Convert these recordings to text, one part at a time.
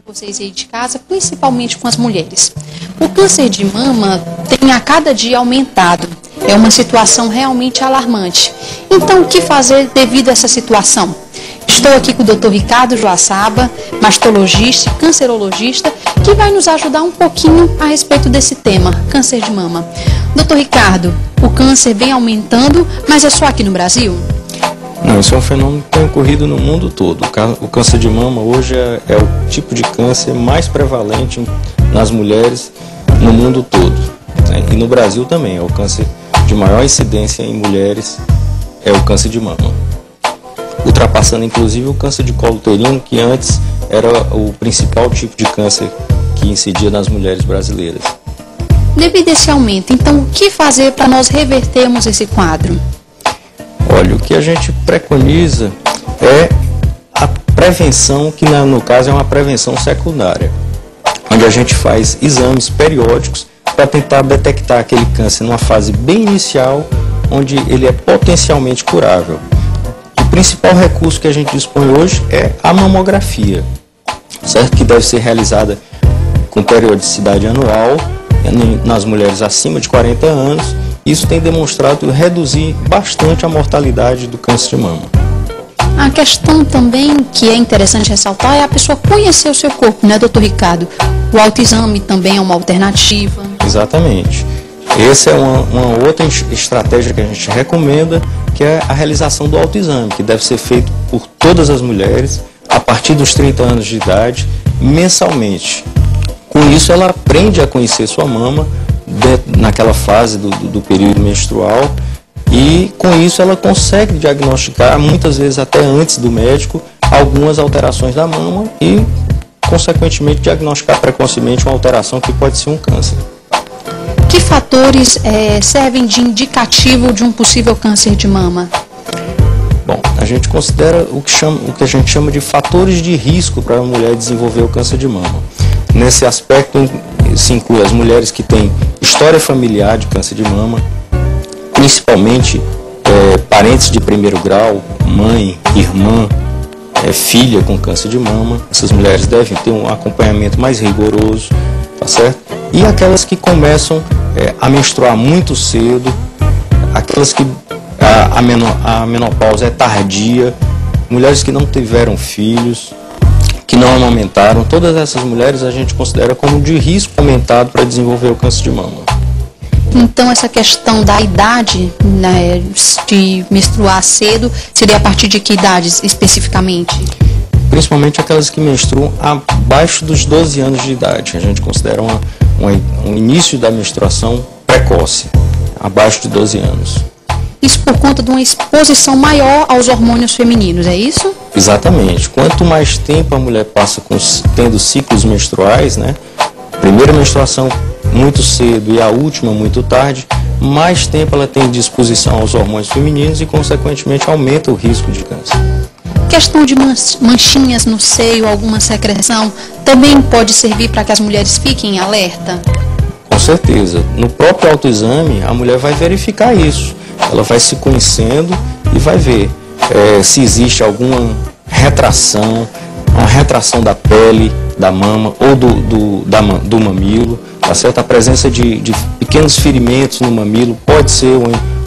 vocês aí de casa, principalmente com as mulheres. O câncer de mama tem a cada dia aumentado. É uma situação realmente alarmante. Então, o que fazer devido a essa situação? Estou aqui com o Dr. Ricardo Joaçaba, mastologista, cancerologista, que vai nos ajudar um pouquinho a respeito desse tema, câncer de mama. Dr. Ricardo, o câncer vem aumentando, mas é só aqui no Brasil? Não, isso é um fenômeno que tem ocorrido no mundo todo. O câncer de mama hoje é o tipo de câncer mais prevalente nas mulheres no mundo todo, né? E no Brasil também, é o câncer de maior incidência em mulheres, é o câncer de mama. Ultrapassando inclusive o câncer de colo uterino, que antes era o principal tipo de câncer que incidia nas mulheres brasileiras. Devido a esse aumento, então o que fazer para nós revertermos esse quadro? Olha, o que a gente preconiza é a prevenção, que no caso é uma prevenção secundária, onde a gente faz exames periódicos para tentar detectar aquele câncer numa fase bem inicial, onde ele é potencialmente curável. O principal recurso que a gente dispõe hoje é a mamografia, certo? Que deve ser realizada com periodicidade anual nas mulheres acima de 40 anos. Isso tem demonstrado reduzir bastante a mortalidade do câncer de mama. A questão também que é interessante ressaltar é a pessoa conhecer o seu corpo, né, doutor Ricardo? O autoexame também é uma alternativa. Exatamente. Essa é uma outra estratégia que a gente recomenda, que é a realização do autoexame, que deve ser feito por todas as mulheres a partir dos 30 anos de idade, mensalmente. Com isso, ela aprende a conhecer sua mama naquela fase do período menstrual, e com isso ela consegue diagnosticar, muitas vezes até antes do médico, algumas alterações da mama e, consequentemente, diagnosticar precocemente uma alteração que pode ser um câncer. Que fatores servem de indicativo de um possível câncer de mama? Bom, a gente considera o que a gente chama de fatores de risco para a mulher desenvolver o câncer de mama. Nesse aspecto se inclui as mulheres que têm história familiar de câncer de mama, principalmente parentes de primeiro grau, mãe, irmã, filha com câncer de mama. Essas mulheres devem ter um acompanhamento mais rigoroso, tá certo? E aquelas que começam a menstruar muito cedo, aquelas que a menopausa é tardia, mulheres que não tiveram filhos, que não amamentaram, todas essas mulheres a gente considera como de risco aumentado para desenvolver o câncer de mama. Então essa questão da idade, né, de menstruar cedo, seria a partir de que idades especificamente? Principalmente aquelas que menstruam abaixo dos 12 anos de idade. A gente considera um início da menstruação precoce, abaixo de 12 anos. Isso por conta de uma exposição maior aos hormônios femininos, é isso? Exatamente. Quanto mais tempo a mulher passa tendo ciclos menstruais, né? Primeira menstruação muito cedo e a última muito tarde, mais tempo ela tem de exposição aos hormônios femininos e, consequentemente, aumenta o risco de câncer. Questão de manchinhas no seio, alguma secreção, também pode servir para que as mulheres fiquem em alerta? Com certeza. No próprio autoexame, a mulher vai verificar isso. Ela vai se conhecendo e vai ver se existe alguma retração, uma retração da pele, da mama ou do mamilo, tá certo? A presença de pequenos ferimentos no mamilo pode ser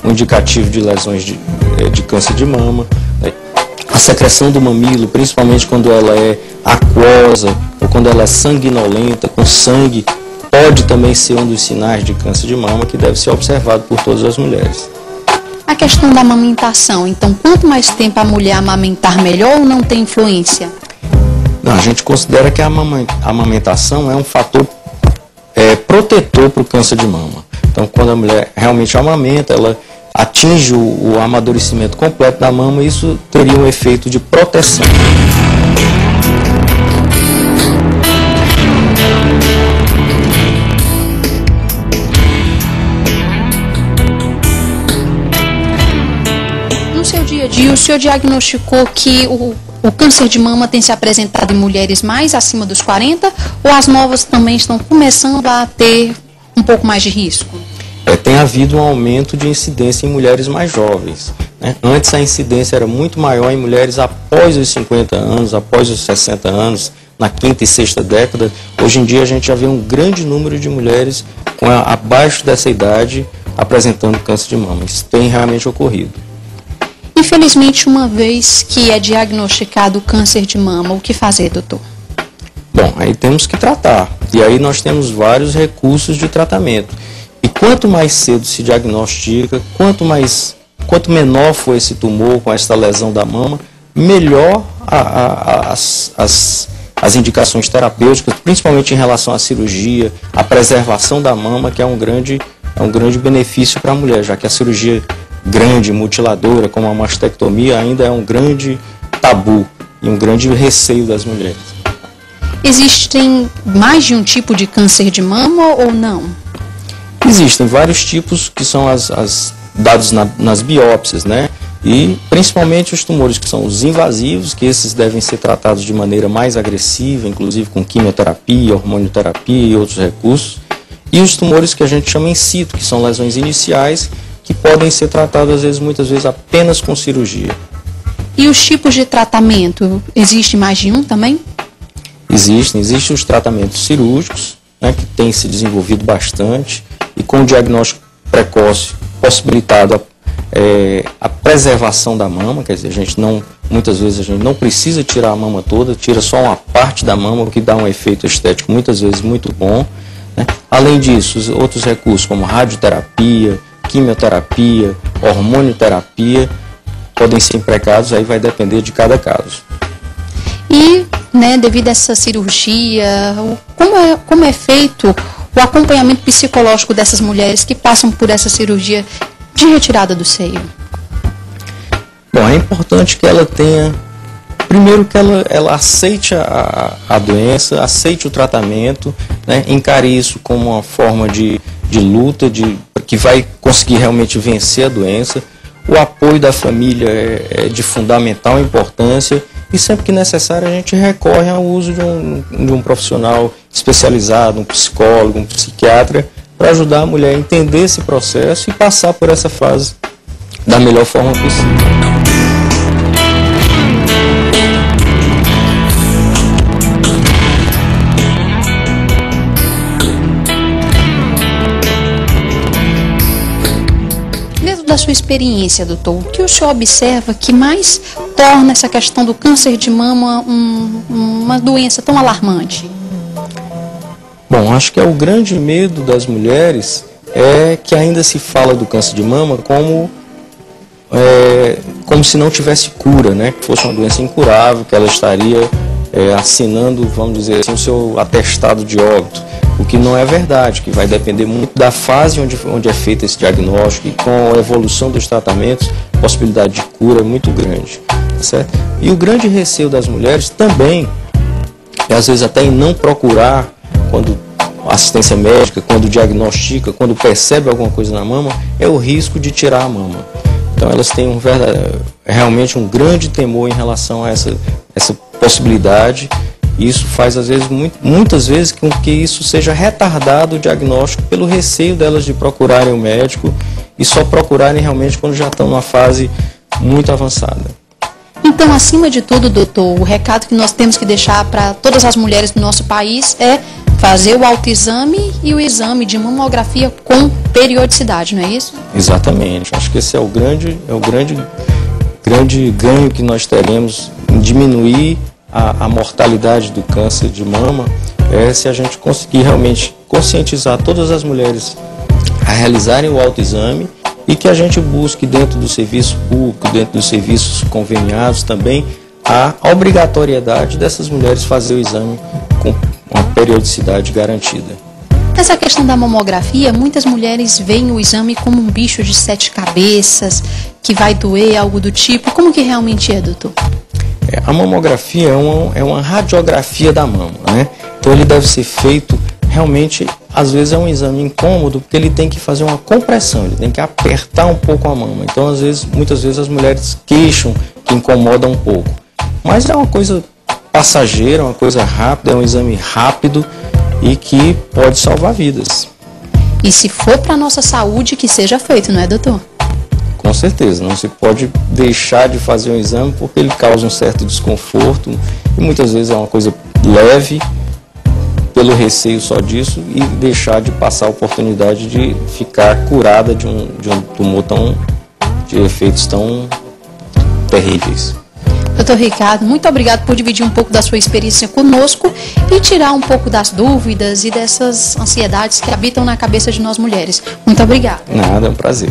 um indicativo de lesões de câncer de mama. A secreção do mamilo, principalmente quando ela é aquosa ou quando ela é sanguinolenta, com sangue, pode também ser um dos sinais de câncer de mama que deve ser observado por todas as mulheres. A questão da amamentação, então quanto mais tempo a mulher amamentar melhor ou não tem influência? Não, a gente considera que a amamentação é um fator protetor para o câncer de mama. Então, quando a mulher realmente amamenta, ela atinge o amadurecimento completo da mama, e isso teria um efeito de proteção. No seu dia a dia, o senhor diagnosticou que o câncer de mama tem se apresentado em mulheres mais acima dos 40 ou as novas também estão começando a ter um pouco mais de risco? Tem havido um aumento de incidência em mulheres mais jovens, né? Antes a incidência era muito maior em mulheres após os 50 anos, após os 60 anos. na quinta e sexta década, hoje em dia a gente já vê um grande número de mulheres abaixo dessa idade apresentando câncer de mama. Isso tem realmente ocorrido. Infelizmente, uma vez que é diagnosticado o câncer de mama, o que fazer, doutor? Bom, aí temos que tratar. E aí nós temos vários recursos de tratamento. E quanto mais cedo se diagnostica, quanto menor for esse tumor com esta lesão da mama, melhor as indicações terapêuticas, principalmente em relação à cirurgia, a preservação da mama, que é um grande benefício para a mulher, já que a cirurgia grande, mutiladora, como a mastectomia, ainda é um grande tabu e um grande receio das mulheres. Existem mais de um tipo de câncer de mama ou não? Existem vários tipos que são dados nas biópsias, né? E principalmente os tumores que são os invasivos, que esses devem ser tratados de maneira mais agressiva, inclusive com quimioterapia, hormonioterapia e outros recursos. E os tumores que a gente chama in situ, que são lesões iniciais, que podem ser tratadas muitas vezes apenas com cirurgia. E os tipos de tratamento, existe mais de um também? Existem os tratamentos cirúrgicos, né, que têm se desenvolvido bastante, e com o diagnóstico precoce possibilitado a preservação da mama, quer dizer, muitas vezes a gente não precisa tirar a mama toda, tira só uma parte da mama, o que dá um efeito estético muitas vezes muito bom, né? Além disso, outros recursos como radioterapia, quimioterapia, hormonioterapia podem ser empregados, aí vai depender de cada caso. E, devido a essa cirurgia, como é feito o acompanhamento psicológico dessas mulheres que passam por essa cirurgia de retirada do seio? Bom, é importante que ela tenha, primeiro que ela aceite a doença, aceite o tratamento, né, encare isso como uma forma de luta, que vai conseguir realmente vencer a doença. O apoio da família é de fundamental importância e sempre que necessário a gente recorre ao uso de um profissional especializado, um psicólogo, um psiquiatra, para ajudar a mulher a entender esse processo e passar por essa fase da melhor forma possível. Dentro da sua experiência, doutor, o que o senhor observa que mais torna essa questão do câncer de mama uma doença tão alarmante? Bom, acho que o grande medo das mulheres é que ainda se fala do câncer de mama como se não tivesse cura, né? Que fosse uma doença incurável, que ela estaria assinando, vamos dizer assim, o seu atestado de óbito, o que não é verdade, que vai depender muito da fase onde é feito esse diagnóstico, e com a evolução dos tratamentos, a possibilidade de cura é muito grande, certo? E o grande receio das mulheres também, e às vezes até em não procurar, quando assistência médica, quando diagnostica, quando percebe alguma coisa na mama, é o risco de tirar a mama. Então elas têm realmente um grande temor em relação a essa possibilidade, e isso faz muitas vezes com que isso seja retardado o diagnóstico pelo receio delas de procurarem o médico e só procurarem realmente quando já estão numa fase muito avançada. Então, acima de tudo, doutor, o recado que nós temos que deixar para todas as mulheres do nosso país é fazer o autoexame e o exame de mamografia com periodicidade, não é isso? Exatamente. Acho que esse é o grande ganho que nós teremos em diminuir a mortalidade do câncer de mama, se a gente conseguir realmente conscientizar todas as mulheres a realizarem o autoexame e que a gente busque dentro do serviço público, dentro dos serviços conveniados também, a obrigatoriedade dessas mulheres fazer o exame com uma periodicidade garantida. Nessa questão da mamografia, muitas mulheres veem o exame como um bicho de 7 cabeças, que vai doer, algo do tipo. Como que realmente é, doutor? A mamografia é uma radiografia da mama, né? Então ele deve ser feito realmente, às vezes é um exame incômodo, porque ele tem que fazer uma compressão, ele tem que apertar um pouco a mama. Então, muitas vezes as mulheres queixam que incomoda um pouco. Mas é uma coisa passageira, uma coisa rápida, é um exame rápido e que pode salvar vidas. E se for para a nossa saúde, que seja feito, não é, doutor? Com certeza, não se pode deixar de fazer um exame porque ele causa um certo desconforto e muitas vezes é uma coisa leve pelo receio só disso e deixar de passar a oportunidade de ficar curada de um tumor de efeitos tão terríveis. Doutor Ricardo, muito obrigado por dividir um pouco da sua experiência conosco e tirar um pouco das dúvidas e dessas ansiedades que habitam na cabeça de nós mulheres. Muito obrigado. Nada, é um prazer.